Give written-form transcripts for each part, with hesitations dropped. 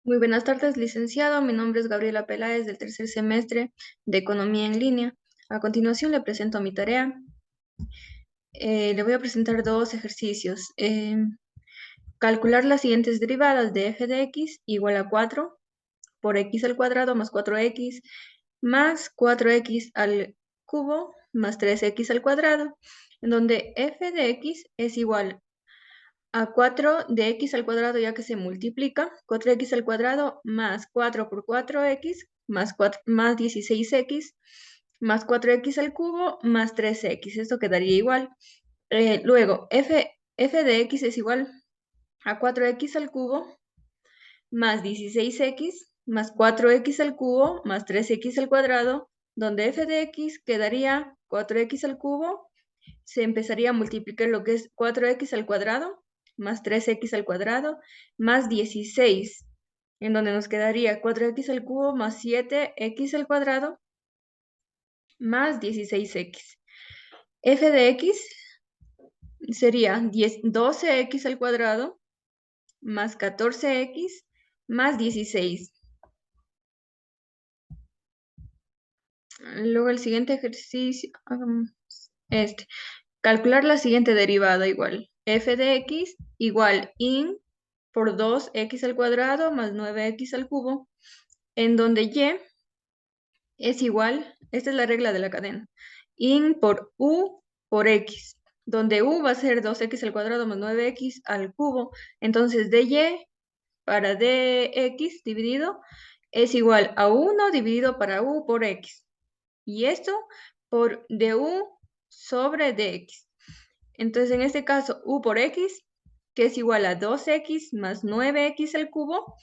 Muy buenas tardes, licenciado. Mi nombre es Gabriela Peláez del tercer semestre de Economía en Línea. A continuación le presento mi tarea. Le voy a presentar dos ejercicios. Calcular las siguientes derivadas de f de x igual a 4 por x al cuadrado más 4x más 4x al cubo más 3x al cuadrado, en donde f de x es igual a 4 de x al cuadrado, ya que se multiplica, 4x al cuadrado más 4 por 4x más 16x más 4x al cubo más 3x. Esto quedaría igual. Luego, f de x es igual a 4x al cubo más 16x más 4x al cubo más 3x al cuadrado, donde f de x quedaría 4x al cubo, se empezaría a multiplicar lo que es 4x al cuadrado más 3x al cuadrado más 16, en donde nos quedaría 4x al cubo más 7x al cuadrado más 16x. f de x sería 12x al cuadrado más 14x más 16. Luego el siguiente ejercicio, calcular la siguiente derivada igual. F de x igual in por 2x al cuadrado más 9x al cubo, en donde y es igual, esta es la regla de la cadena, in por u por x, donde u va a ser 2x al cuadrado más 9x al cubo, entonces dy para dx dividido es igual a 1 dividido para u por x, y esto por du sobre dx. Entonces, en este caso, u por x, que es igual a 2x más 9x al cubo,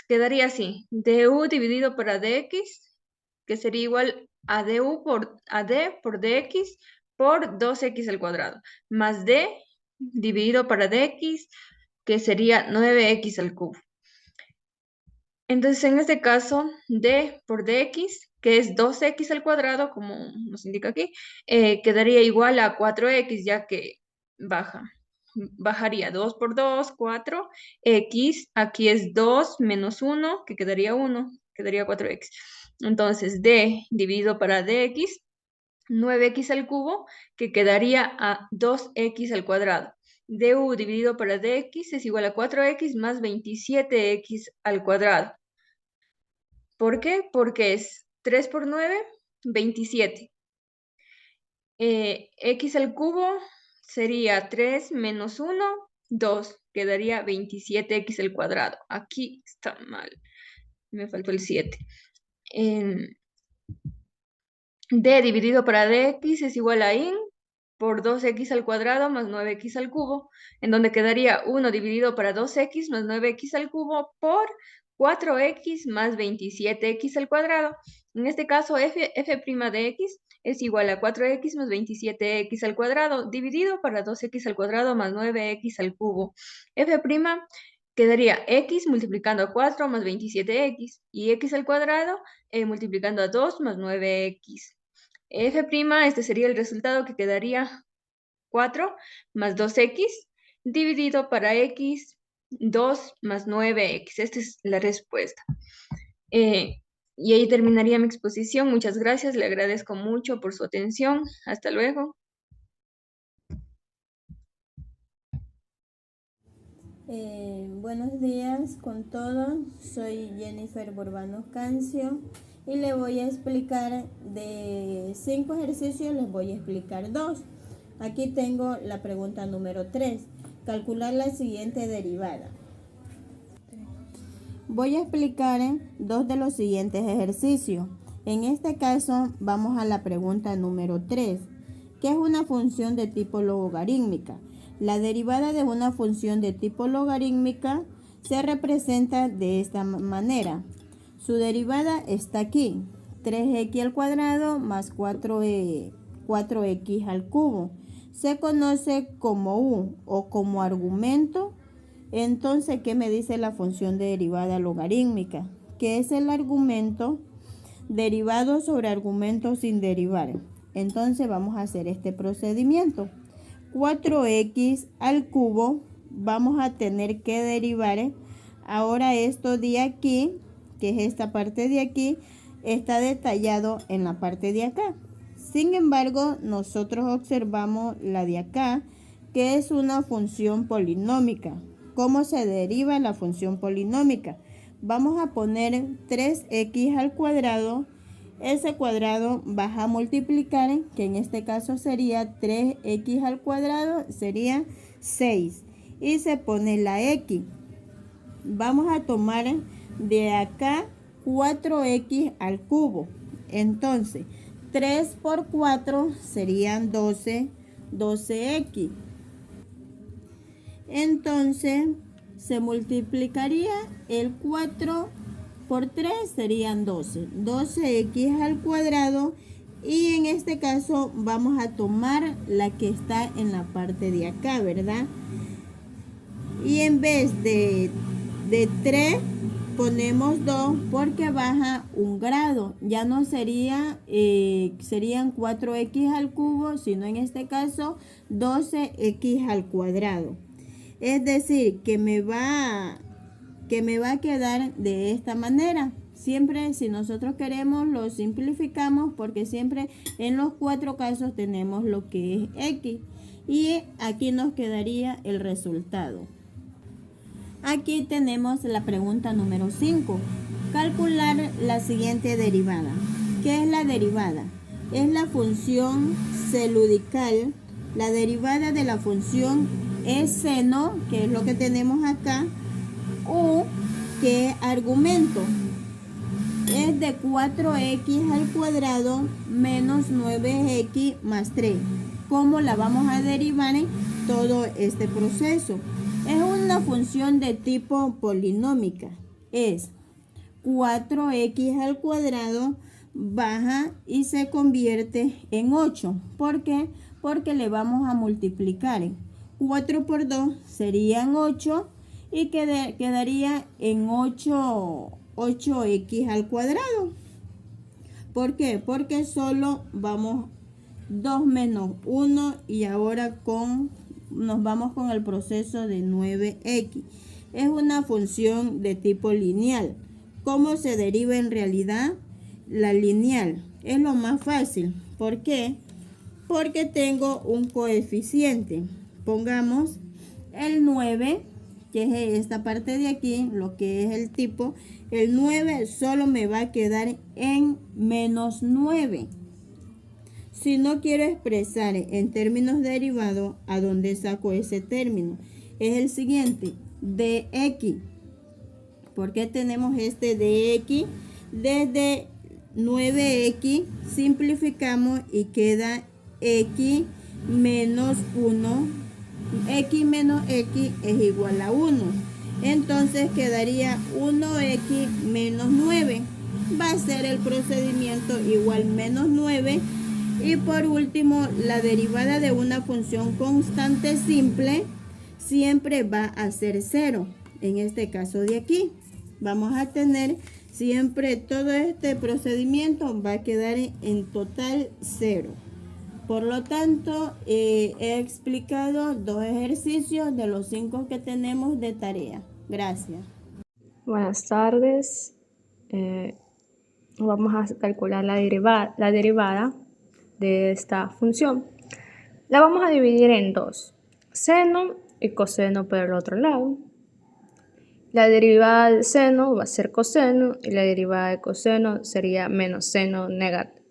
quedaría así, du dividido para dx, que sería igual a du por a d por dx por 2x al cuadrado, más d dividido para dx, que sería 9x al cubo. Entonces, en este caso, d por dx, que es 2x al cuadrado, como nos indica aquí, quedaría igual a 4x, ya que bajaría 2 por 2, 4, x, aquí es 2 menos 1, que quedaría 1, quedaría 4x. Entonces, d dividido para dx, 9x al cubo, que quedaría a 2x al cuadrado. du dividido para dx es igual a 4x más 27x al cuadrado. ¿Por qué? Porque es 3 por 9, 27. X al cubo sería 3 menos 1, 2. Quedaría 27x al cuadrado. Aquí está mal. Me faltó el 7. D dividido para dx es igual a in por 2x al cuadrado más 9x al cubo, en donde quedaría 1 dividido para 2x más 9x al cubo por 4x más 27x al cuadrado. En este caso, f' de x es igual a 4x más 27x al cuadrado, dividido para 2x al cuadrado más 9x al cubo. f' quedaría x multiplicando a 4 más 27x, y x al cuadrado multiplicando a 2 más 9x. f', este sería el resultado, que quedaría 4 más 2x dividido para x, 2 más 9x. Esta es la respuesta. Y ahí terminaría mi exposición. Muchas gracias, le agradezco mucho por su atención. Hasta luego. Buenos días con todos, soy Jennifer Borbanos Cancio y le voy a explicar de 5 ejercicios, les voy a explicar 2. Aquí tengo la pregunta número 3, calcular la siguiente derivada. Voy a explicar 2 de los siguientes ejercicios. En este caso vamos a la pregunta número 3, que es una función de tipo logarítmica. La derivada de una función de tipo logarítmica se representa de esta manera. Su derivada está aquí, 3x al cuadrado más 4x al cubo. Se conoce como u o como argumento. Entonces, ¿qué me dice la función de derivada logarítmica? Que es el argumento derivado sobre argumento sin derivar. Entonces vamos a hacer este procedimiento. 4x al cubo vamos a tener que derivar Ahora esto de aquí, que es esta parte de aquí, está detallado en la parte de acá. Sin embargo, nosotros observamos la de acá, que es una función polinómica. ¿Cómo se deriva la función polinómica? Vamos a poner 3x al cuadrado. Ese cuadrado vas a multiplicar, que en este caso sería 3x al cuadrado, sería 6. Y se pone la x. Vamos a tomar de acá 4x al cubo. Entonces, 3 por 4 serían 12, 12x. Entonces, se multiplicaría el 4 por 3 serían 12. 12x al cuadrado. Y en este caso vamos a tomar la que está en la parte de acá, ¿verdad? Y en vez de 3 ponemos 2 porque baja un grado. Ya no serían 4x al cubo, sino en este caso 12x al cuadrado. Es decir, que me va a quedar de esta manera. Siempre, si nosotros queremos, lo simplificamos porque siempre en los 4 casos tenemos lo que es x. Y aquí nos quedaría el resultado. Aquí tenemos la pregunta número 5. Calcular la siguiente derivada. ¿Qué es la derivada? Es la función celudical. La derivada de la función es seno, que es lo que tenemos acá, u, que es argumento. Es de 4x al cuadrado menos 9x más 3. ¿Cómo la vamos a derivar en todo este proceso? Es una función de tipo polinómica. Es 4x al cuadrado baja y se convierte en 8. ¿Por qué? Porque le vamos a multiplicar. 4 por 2 serían 8 y quedaría en 8x al cuadrado. ¿Por qué? Porque solo vamos 2 menos 1 y ahora nos vamos con el proceso de 9x. Es una función de tipo lineal. ¿Cómo se deriva en realidad la lineal? Es lo más fácil. ¿Por qué? Porque tengo un coeficiente. Pongamos el 9, que es esta parte de aquí, lo que es el tipo. El 9 solo me va a quedar en menos 9. Si no quiero expresar en términos derivados, ¿a dónde saco ese término? Es el siguiente, dx. ¿Por qué tenemos este dx? Desde 9x simplificamos y queda x menos 1. X menos x es igual a 1. Entonces quedaría 1x menos 9. Va a ser el procedimiento igual menos 9. Y por último, la derivada de una función constante simple siempre va a ser 0. En este caso de aquí, vamos a tener siempre todo este procedimiento va a quedar en total 0. Por lo tanto, he explicado 2 ejercicios de los 5 que tenemos de tarea. Gracias. Buenas tardes. Vamos a calcular la derivada de esta función. La vamos a dividir en 2, seno y coseno por el otro lado. La derivada del seno va a ser coseno y la derivada de coseno sería menos seno negativo,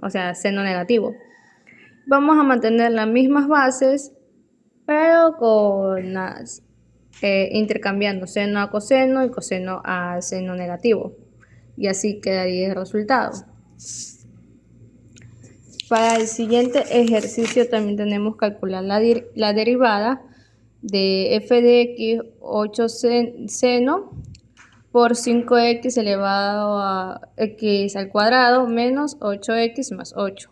o sea, seno negativo. Vamos a mantener las mismas bases, pero con las intercambiando seno a coseno y coseno a seno negativo. Y así quedaría el resultado. Para el siguiente ejercicio también tenemos que calcular la derivada de f de x 8 seno por 5x elevado a x al cuadrado menos 8x más 8.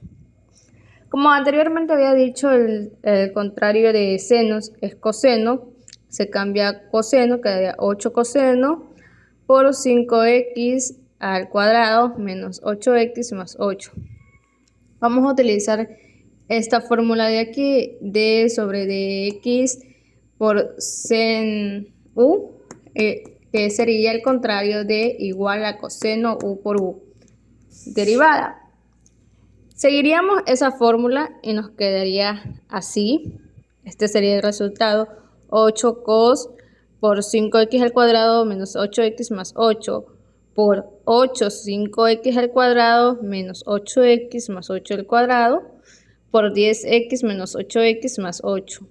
Como anteriormente había dicho, el contrario de senos es coseno. Se cambia a coseno, quedaría 8 coseno por 5x al cuadrado menos 8x más 8. Vamos a utilizar esta fórmula de aquí, d sobre dx por sen u, que sería el contrario de igual a coseno u por u. Derivada. Seguiríamos esa fórmula y nos quedaría así. Este sería el resultado: 8 cos por 5x al cuadrado menos 8x más 8 por 8 5x al cuadrado menos 8x más 8 al cuadrado por 10x menos 8x más 8,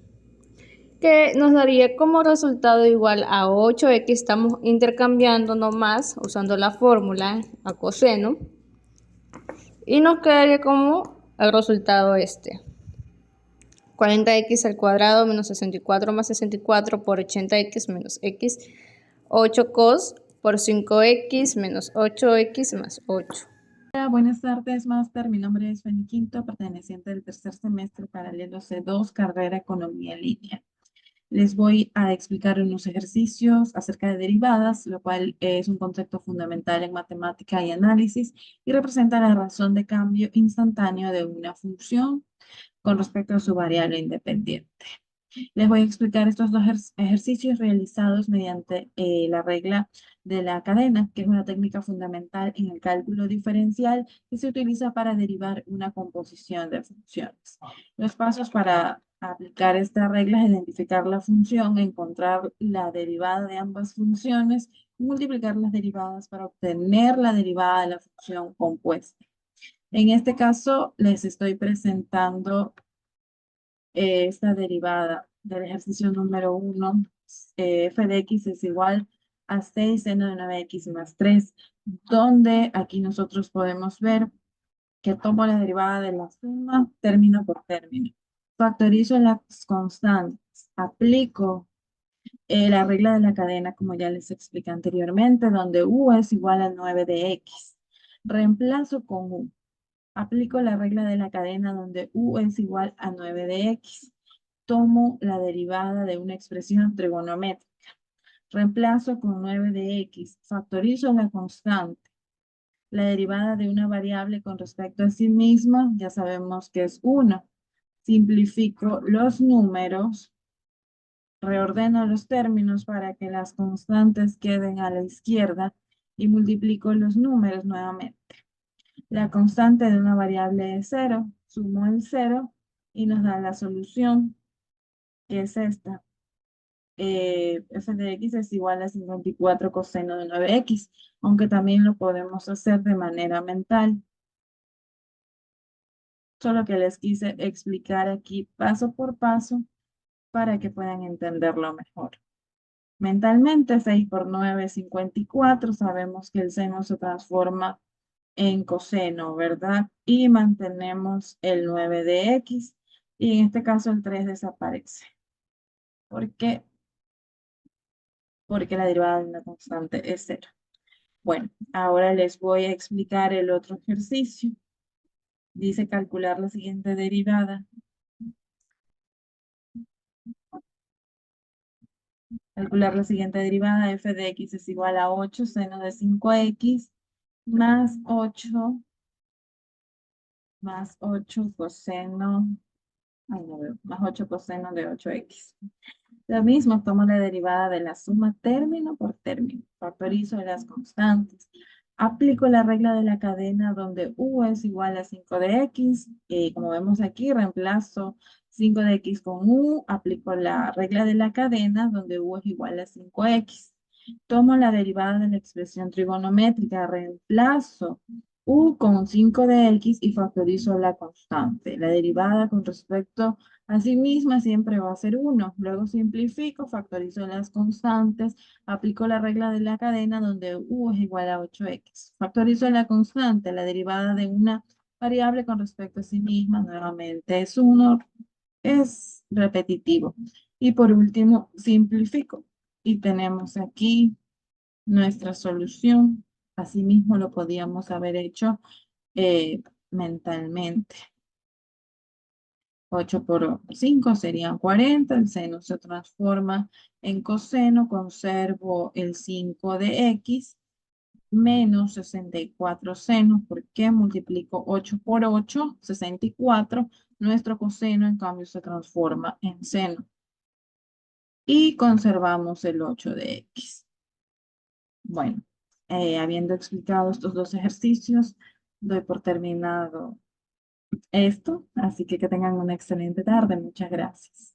que nos daría como resultado igual a 8x. Estamos intercambiando nomás usando la fórmula a coseno y nos quedaría como el resultado este: 40x al cuadrado menos 64 más 64 por 80x menos x, 8 cos por 5x menos 8x más 8. Hola, buenas tardes, máster. Mi nombre es Fanny Quinto, perteneciente del tercer semestre paralelo C2, carrera Economía en Línea. Les voy a explicar unos ejercicios acerca de derivadas, lo cual es un concepto fundamental en matemática y análisis y representa la razón de cambio instantáneo de una función con respecto a su variable independiente. Les voy a explicar estos dos ejercicios realizados mediante la regla de la cadena, que es una técnica fundamental en el cálculo diferencial que se utiliza para derivar una composición de funciones. Los pasos para aplicar esta regla es identificar la función, encontrar la derivada de ambas funciones y multiplicar las derivadas para obtener la derivada de la función compuesta. En este caso, les estoy presentando esta derivada del ejercicio número 1, f de x es igual a 6 seno de 9x más 3, donde aquí nosotros podemos ver que tomo la derivada de la suma término por término. Factorizo las constantes, aplico la regla de la cadena, como ya les expliqué anteriormente, donde u es igual a 9 de x. Reemplazo con u. Aplico la regla de la cadena donde u es igual a 9 de x. Tomo la derivada de una expresión trigonométrica. Reemplazo con 9 de x. Factorizo la constante. La derivada de una variable con respecto a sí misma, ya sabemos que es 1. Simplifico los números. Reordeno los términos para que las constantes queden a la izquierda y multiplico los números nuevamente. La constante de una variable es 0. Sumo el 0 y nos da la solución, que es esta. F de x es igual a 54 coseno de 9x, aunque también lo podemos hacer de manera mental. Solo que les quise explicar aquí paso por paso para que puedan entenderlo mejor. Mentalmente, 6 por 9 es 54. Sabemos que el seno se transforma en coseno, ¿verdad? Y mantenemos el 9 de x. Y en este caso el 3 desaparece. ¿Por qué? Porque la derivada de una constante es 0. Bueno, ahora les voy a explicar el otro ejercicio. Dice calcular la siguiente derivada. Calcular la siguiente derivada, f de x es igual a 8 seno de 5x más 8 coseno, más 8 coseno de 8x. Lo mismo, tomo la derivada de la suma término por término. Factorizo las constantes. Aplico la regla de la cadena donde u es igual a 5 de x. Como vemos aquí, reemplazo 5 de x con u. Aplico la regla de la cadena donde u es igual a 5x. Tomo la derivada de la expresión trigonométrica. Reemplazo u con 5 de x y factorizo la constante. La derivada con respecto a sí misma siempre va a ser 1. Luego simplifico, factorizo las constantes, aplico la regla de la cadena donde u es igual a 8x. Factorizo la constante, la derivada de una variable con respecto a sí misma, nuevamente es 1, es repetitivo. Y por último, simplifico. Y tenemos aquí nuestra solución. Asimismo lo podíamos haber hecho mentalmente. 8 por 5 serían 40, el seno se transforma en coseno, conservo el 5 de x, menos 64 seno, porque multiplico 8 por 8, 64, nuestro coseno en cambio se transforma en seno. Y conservamos el 8 de x. Bueno, habiendo explicado estos dos ejercicios, doy por terminado esto, así que tengan una excelente tarde. Muchas gracias.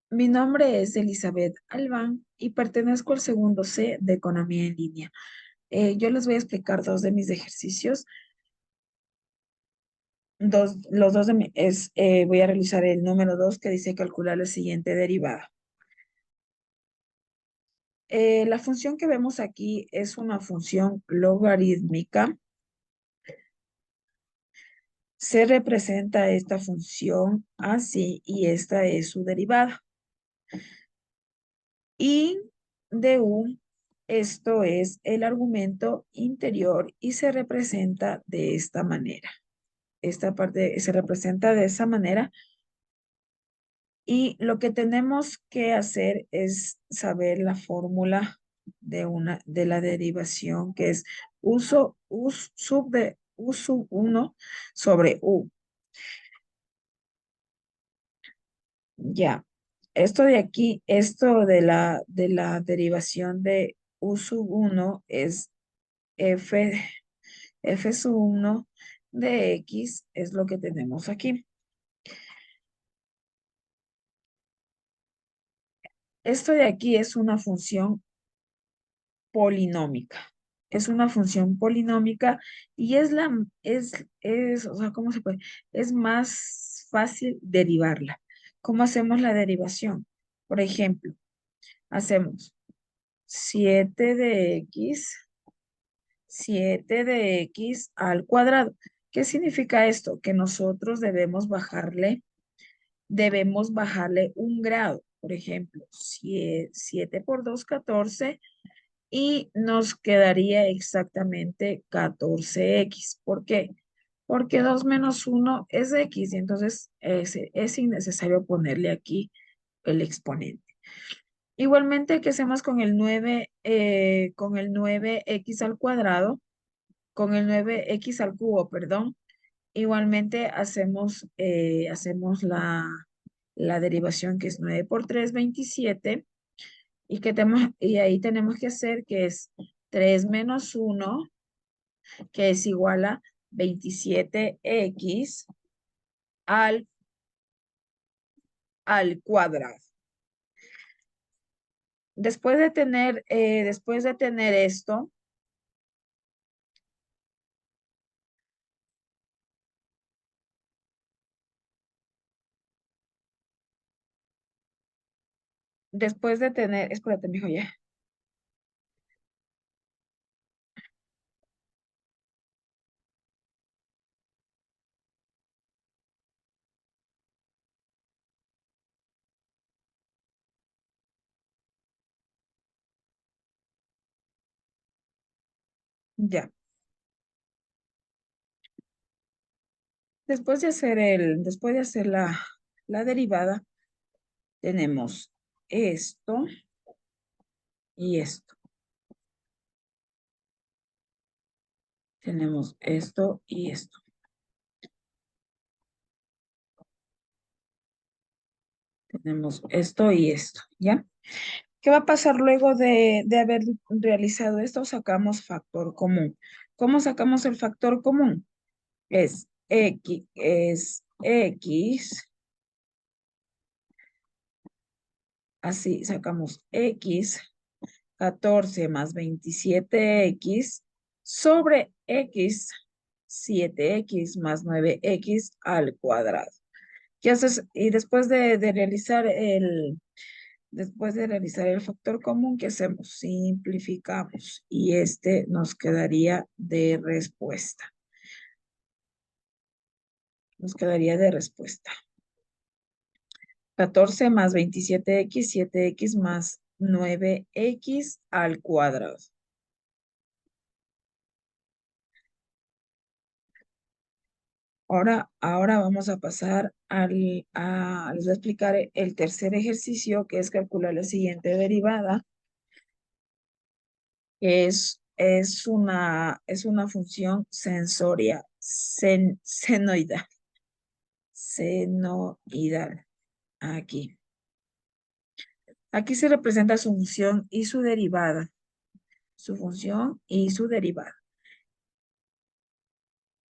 Mi nombre es Elizabeth Albán y pertenezco al segundo C de Economía en Línea. Yo les voy a explicar dos de mis ejercicios. Los dos voy a realizar el número 2 que dice calcular la siguiente derivada. La función que vemos aquí es una función logarítmica. Se representa esta función así y esta es su derivada. Y de U, esto es el argumento interior y se representa de esta manera. Esta parte se representa de esa manera y lo que tenemos que hacer es saber la fórmula de la derivación que es U sub 1 sobre U. Ya. Esto de aquí, esto de la derivación de U sub 1 es f sub 1 de x, es lo que tenemos aquí. Esto de aquí es una función polinómica. Es una función polinómica y o sea, ¿cómo se puede? Es más fácil derivarla. ¿Cómo hacemos la derivación? Por ejemplo, hacemos 7 de x al cuadrado. ¿Qué significa esto? Que nosotros debemos bajarle un grado. Por ejemplo, 7 por 2, 14, y nos quedaría exactamente 14x. ¿Por qué? Porque 2 menos 1 es x, y entonces es innecesario ponerle aquí el exponente. Igualmente, ¿qué hacemos con el 9x al cuadrado? Con el 9x al cubo, perdón. Igualmente hacemos la derivación que es 9 por 3, 27. Y ahí tenemos que hacer que es 3 menos 1, que es igual a 27x al, al cuadrado. Después de tener esto, espérate, mijo, ya. Ya. Después de hacer la derivada, tenemos esto y esto. Tenemos esto y esto. Tenemos esto y esto, ¿ya? ¿Qué va a pasar luego de haber realizado esto? Sacamos factor común. ¿Cómo sacamos el factor común? Es X, así sacamos X, 14 más 27X sobre X, 7X más 9X al cuadrado. ¿Qué haces? Y después de realizar el factor común, ¿qué hacemos? Simplificamos y este nos quedaría de respuesta. Nos quedaría de respuesta. 14 más 27X, 7X más 9X al cuadrado. Ahora vamos a pasar les voy a explicar el tercer ejercicio, que es calcular la siguiente derivada, que es una función senoidal. Senoidal. Aquí. Aquí se representa su función y su derivada. Su función y su derivada.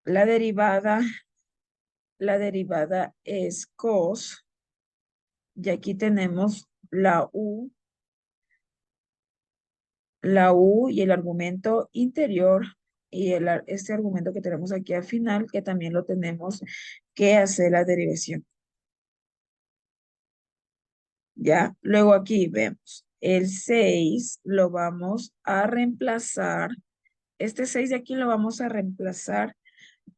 La derivada es cos. Y aquí tenemos la U y el argumento interior y este argumento que tenemos aquí al final, que también lo tenemos que hacer la derivación. ¿Ya? Luego aquí vemos el 6 lo vamos a reemplazar. Este 6 de aquí lo vamos a reemplazar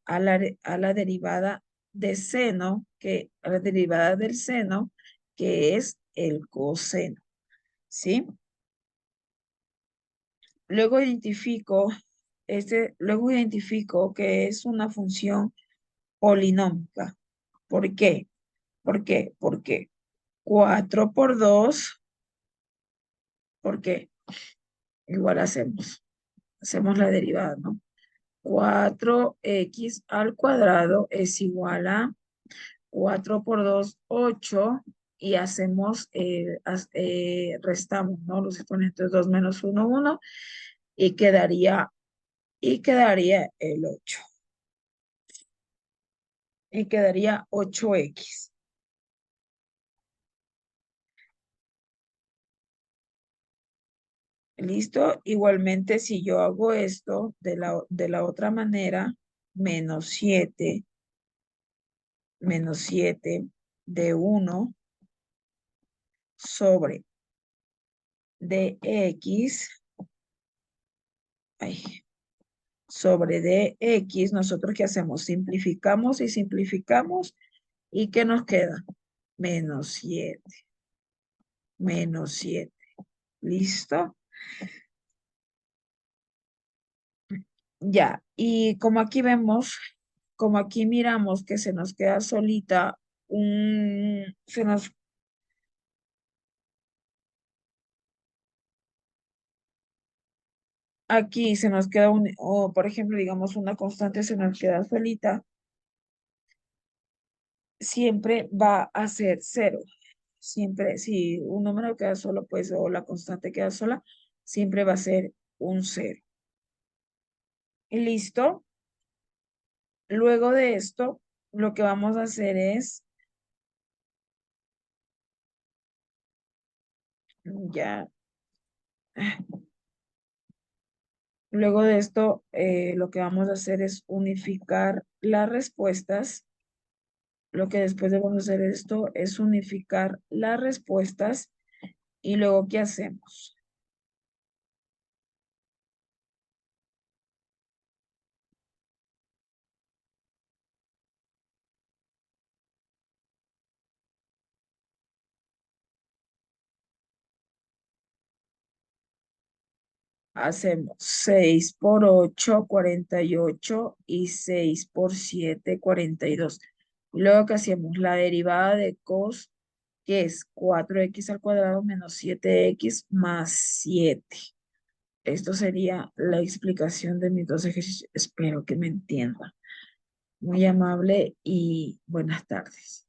a la derivada de seno, a la derivada del seno, que es el coseno. ¿Sí? Luego luego identifico que es una función polinómica. ¿Por qué? ¿Por qué? Porque 4 por 2, porque igual hacemos la derivada, ¿no? 4x al cuadrado es igual a 4 por 2, 8, y restamos, ¿no? Los exponentes 2 menos 1, 1, y quedaría el 8. Y quedaría 8x. ¿Listo? Igualmente, si yo hago esto de la otra manera, menos 7 de 1 sobre dx, sobre dx, nosotros ¿qué hacemos? Simplificamos y simplificamos, ¿y qué nos queda? Menos 7. Menos 7. ¿Listo? Ya, y como aquí miramos que se nos queda solita aquí se nos queda o por ejemplo, digamos una constante se nos queda solita, siempre va a ser 0. Siempre, si un número queda solo, pues, o la constante queda sola, siempre va a ser un 0. ¿Listo? Luego de esto, lo que vamos a hacer es, ya, luego de esto, lo que vamos a hacer es unificar las respuestas. Lo que después debemos hacer esto es unificar las respuestas, y luego, ¿qué hacemos? Hacemos 6 por 8, 48, y 6 por 7, 42. Y luego que hacemos la derivada de cos, que es 4x al cuadrado menos 7x más 7. Esto sería la explicación de mis dos ejercicios. Espero que me entiendan. Muy amable y buenas tardes.